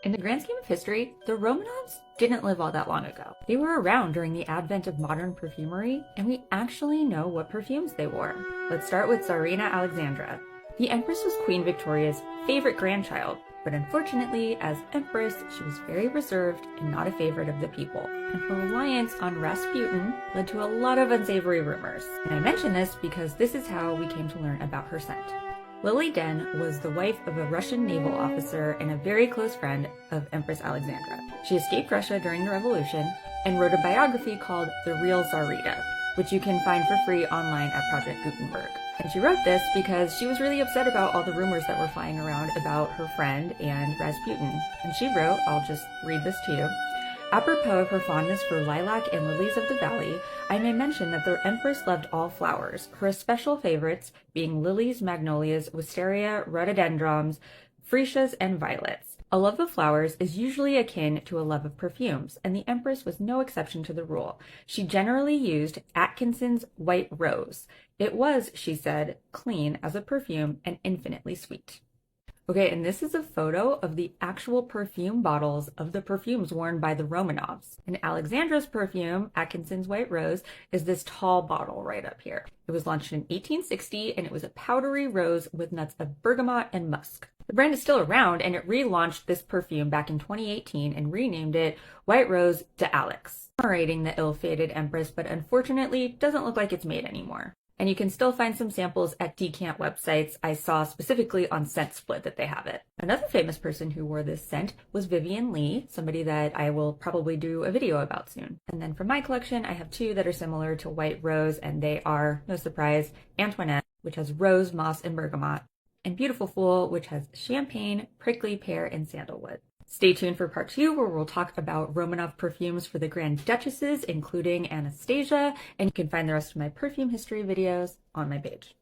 In the grand scheme of history, the Romanovs didn't live all that long ago. They were around during the advent of modern perfumery, and we actually know what perfumes they wore. Let's start with Tsarina Alexandra. The Empress was Queen Victoria's favorite grandchild, but unfortunately, as Empress, she was very reserved and not a favorite of the people. And her reliance on Rasputin led to a lot of unsavory rumors. And I mention this because this is how we came to learn about her scent. Lily Den was the wife of a Russian naval officer and a very close friend of Empress Alexandra. She escaped Russia during the revolution and wrote a biography called The Real Tsarina, which you can find for free online at Project Gutenberg. And she wrote this because she was really upset about all the rumors that were flying around about her friend and Rasputin. And she wrote, I'll just read this to you. Apropos of her fondness for lilac and lilies of the valley, I may mention that the Empress loved all flowers, her especial favorites being lilies, magnolias, wisteria, rhododendrons, freesias, and violets. A love of flowers is usually akin to a love of perfumes, and the Empress was no exception to the rule. She generally used Atkinson's White Rose. It was, she said, clean as a perfume and infinitely sweet. Okay, and this is a photo of the actual perfume bottles of the perfumes worn by the Romanovs. And Alexandra's perfume, Atkinson's White Rose, is this tall bottle right up here. It was launched in 1860, and it was a powdery rose with nuts of bergamot and musk. The brand is still around, and it relaunched this perfume back in 2018 and renamed it White Rose de Alix, commemorating the ill-fated Empress, but unfortunately doesn't look like it's made anymore. And you can still find some samples at decant websites. I saw specifically on Scent Split that they have it. Another famous person who wore this scent was Vivian Lee, somebody that I will probably do a video about soon. And then from my collection, I have two that are similar to White Rose, and they are, no surprise, Antoinette, which has rose, moss, and bergamot, and Beautiful Fool, which has champagne, prickly pear, and sandalwood. Stay tuned for part 2, where we'll talk about Romanov perfumes for the Grand Duchesses, including Anastasia, and you can find the rest of my perfume history videos on my page.